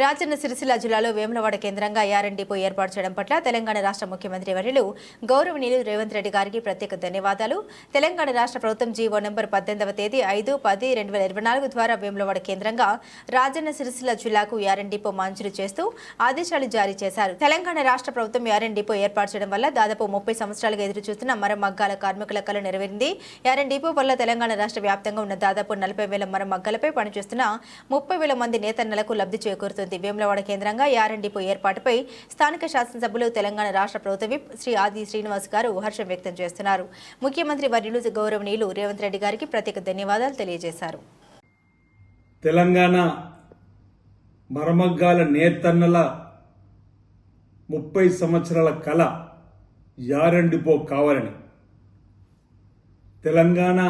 రాజన్న సిరిసిల్ల జిల్లాలో వేములవాడ కేంద్రంగా RN depot ఏర్పాటు చేయడం పట్ల తెలంగాణ రాష్ట్ర ముఖ్యమంత్రి వర్యులు గౌరవనీయులు రేవంత్ రెడ్డి గారికి ప్రత్యేక ధన్యవాదాలు. తెలంగాణ రాష్ట్ర ప్రభుత్వం జీవో నంబర్ 18వ తేదీ 5-10-2024 ద్వారా వేములవాడ కేంద్రంగా రాజన్న సిరిసిల్ల జిల్లాకు ఆర్ఎన్ డిపో మంజూరు చేస్తూ ఆదేశాలు జారీ చేశారు. తెలంగాణ రాష్ట్ర ప్రభుత్వం ఆర్ఎన్ డిపో ఏర్పాటు చేయడం వల్ల దాదాపు 30 సంవత్సరాలుగా ఎదురుచూస్తున్న మరమగ్గాల కార్మికుల కల నెరవేరింది. ఆర్ఎన్ డిపో వల్ల తెలంగాణ రాష్ట్ర వ్యాప్తంగా ఉన్న దాదాపు 40,000 మరమగ్గాలపై పనిచేస్తున్న 30,000 మంది నేతన్నలకు లబ్ధి చేకూరుతుంది. వేములవాడ కేంద్రంగా ఆర్ఎన్ డిపో ఏర్పాటుపై స్థానిక శాసనసభ్యులు తెలంగాణ రాష్ట్ర ప్రభుత్వ విప్ శ్రీ ఆది శ్రీనివాస్ గారు హర్షం వ్యక్తం చేస్తున్నారు. ముఖ్యమంత్రి వర్యులు గౌరవనీయులు రేవంత్ రెడ్డి గారికి ప్రత్యేక ధన్యవాదాలు తెలియజేశారు. తెలంగాణ మరమగ్గాల నేతన్నల 30 సంవత్సరాల కళ ఆర్ఎన్ డిపో కావాలని తెలంగాణ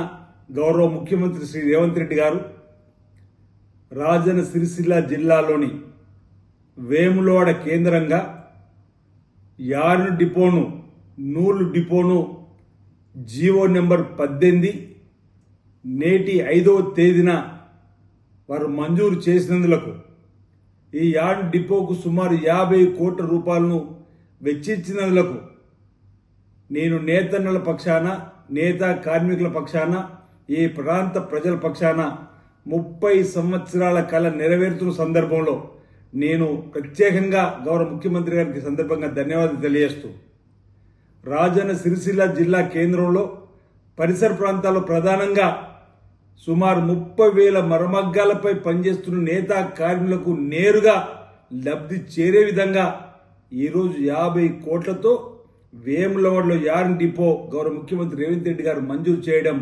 గౌరవ ముఖ్యమంత్రి శ్రీ రేవంత్ రెడ్డి గారు రాజన్న సిరిసిల్ల జిల్లాలోని వేములవాడ కేంద్రంగా ఆర్ఎన్ డిపోను నూలు డిపోను జీవో నెంబర్ 18 నేటి 5వ తేదీన వారు మంజూరు చేసినందులకు ఈ ఆర్ఎన్ డిపోకు సుమారు 50 కోట్ల రూపాయలను వెచ్చించినందులకు నేను నేతన్నల పక్షాన నేత కార్మికుల పక్షాన ఈ ప్రాంత ప్రజల పక్షాన 30 సంవత్సరాల కళ నెరవేరుతున్న సందర్భంలో నేను ప్రత్యేకంగా గౌరవ ముఖ్యమంత్రి గారికి సందర్భంగా ధన్యవాదాలు తెలియజేస్తూ రాజన్న సిరిసిల్ల జిల్లా కేంద్రంలో పరిసర ప్రాంతాల్లో ప్రధానంగా సుమారు 30,000 మరమగ్గాలపై పనిచేస్తున్న నేత కార్మికులకు నేరుగా లబ్ధి చేరే విధంగా ఈరోజు 50 కోట్లతో వేములవాడలో ఆర్ఎన్ డిపో గౌరవ ముఖ్యమంత్రి రేవంత్ రెడ్డి గారు మంజూరు చేయడం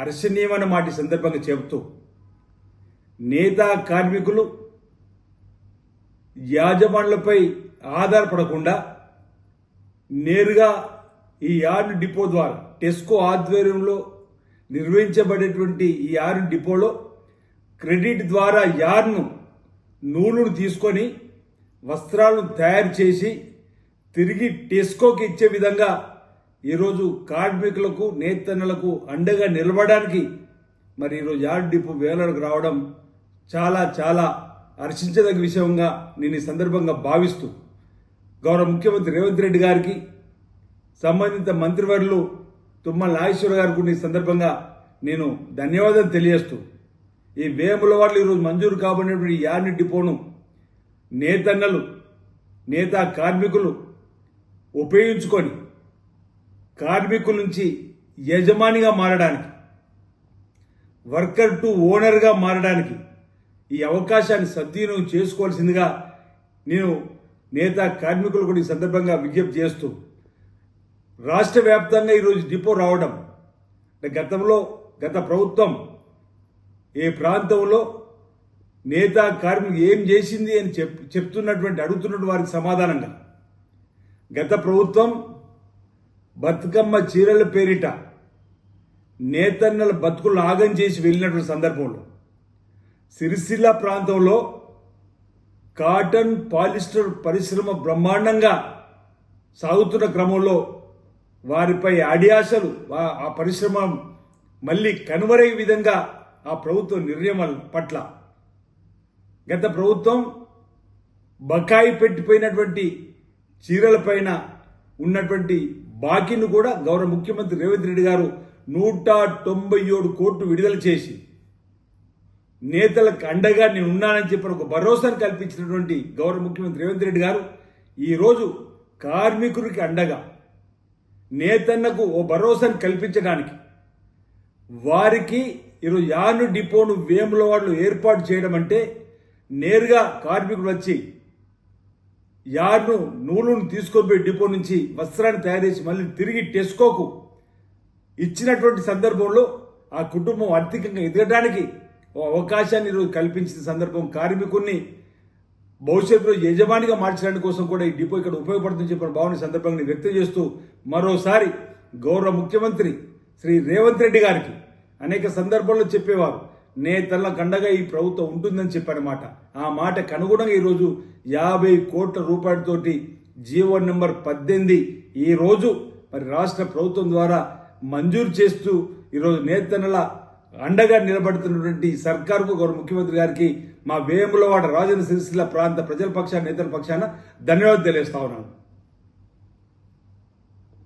హర్షణీయమైన మాట సందర్భంగా చెబుతూ నేత కార్మికులు యాజమాన్లపై ఆధారపడకుండా నేరుగా ఈ ఆర్ఎన్ డిపో ద్వారా టెస్కో ఆధ్వర్యంలో నిర్వహించబడేటువంటి ఈ ఆర్ఎన్ డిపోలో క్రెడిట్ ద్వారా యార్ను నూలును తీసుకొని వస్త్రాలను తయారు చేసి తిరిగి టెస్కోకి ఇచ్చే విధంగా ఈరోజు కార్మికులకు నేతన్నలకు అండగా నిలబడడానికి మరి ఈరోజు ఆర్ఎన్ డిపో వేలకు రావడం చాలా చాలా హర్షించదగ్గ విషయంగా నేను ఈ సందర్భంగా భావిస్తూ గౌరవ ముఖ్యమంత్రి రేవంత్ రెడ్డి గారికి సంబంధిత మంత్రివర్యులు తుమ్మల నాగేశ్వర గారికి ఈ సందర్భంగా నేను ధన్యవాదాలు తెలియజేస్తూ ఈ వేములవాడలో ఈరోజు మంజూరు కాబడినటువంటి ఈ ఆర్ఎన్ డిపోను నేతన్నలు నేత కార్మికులు ఉపయోగించుకొని కార్మికుల నుంచి యజమానిగా మారడానికి వర్కర్ టు ఓనర్గా మారడానికి ఈ అవకాశాన్ని సద్వినియోగం చేసుకోవాల్సిందిగా నేను నేత కార్మికులు కూడా ఈ సందర్భంగా విజ్ఞప్తి చేస్తూ రాష్ట్ర వ్యాప్తంగా ఈరోజు డిపో రావడం గత ప్రభుత్వం ఏ ప్రాంతంలో నేత కార్మికులు ఏం చేసింది అని చెప్తున్నటువంటి అడుగుతున్నటువంటి వారికి సమాధానంగా గత ప్రభుత్వం బతుకమ్మ చీరల పేరిట నేతన్నల బతుకులు ఆగం చేసి వెళ్ళినటువంటి సందర్భంలో సిరిసిల్ల ప్రాంతంలో కాటన్ పాలిస్టర్ పరిశ్రమ బ్రహ్మాండంగా సాగుతున్న క్రమంలో వారిపై అడియాసలు ఆ పరిశ్రమ మళ్ళీ కనుమరయ్యే విధంగా ఆ ప్రభుత్వ నిర్ణయం పట్ల గత ప్రభుత్వం బకాయి పెట్టిపోయినటువంటి చీరలపైన ఉన్నటువంటి బాకీని కూడా గౌరవ ముఖ్యమంత్రి రేవంత్ రెడ్డి గారు 197 కోట్లు విడుదల చేసి నేతలకు అండగా నేను ఉన్నానని చెప్పిన ఒక భరోసాను కల్పించినటువంటి గౌరవ ముఖ్యమంత్రి రేవంత్ రెడ్డి గారు ఈరోజు కార్మికుడికి అండగా నేతన్నకు ఓ భరోసాను కల్పించడానికి వారికి ఈరోజు ఆర్ఎన్ డిపోను వేములవాడలో ఏర్పాటు చేయడం అంటే నేరుగా కార్మికుడు వచ్చి యార్ను నూలును తీసుకొని పోయి డిపో నుంచి వస్త్రాన్ని తయారు చేసి మళ్ళీ తిరిగి టెస్కోకు ఇచ్చినటువంటి సందర్భంలో ఆ కుటుంబం ఆర్థికంగా ఎదగడానికి అవకాశాన్ని ఈరోజు కల్పించిన సందర్భం కార్మికుడిని భవిష్యత్తులో యజమానిగా మార్చడానికి కోసం కూడా ఈ డిపో ఇక్కడ ఉపయోగపడుతుందని చెప్పిన భావన సందర్భంగా వ్యక్తం చేస్తూ మరోసారి గౌరవ ముఖ్యమంత్రి శ్రీ రేవంత్ రెడ్డి గారికి అనేక సందర్భాల్లో చెప్పేవారు నేతల కండగా ఈ ప్రభుత్వం ఉంటుందని చెప్పారన్నమాట. ఆ మాటకు అనుగుణంగా ఈరోజు 50 కోట్ల రూపాయలతోటి జీవో నెంబర్ 18 ఈ రోజు మరి రాష్ట్ర ప్రభుత్వం ద్వారా మంజూరు చేస్తూ ఈరోజు నేతన్నల అండగా నిలబడుతున్నటువంటి సర్కారుకు గౌరవ ముఖ్యమంత్రి గారికి మా వేములవాడ రాజన్న సిరిసిల్ల ప్రాంత ప్రజల పక్షాన నేతల పక్షాన ధన్యవాదాలు తెలియజేస్తా ఉన్నాను.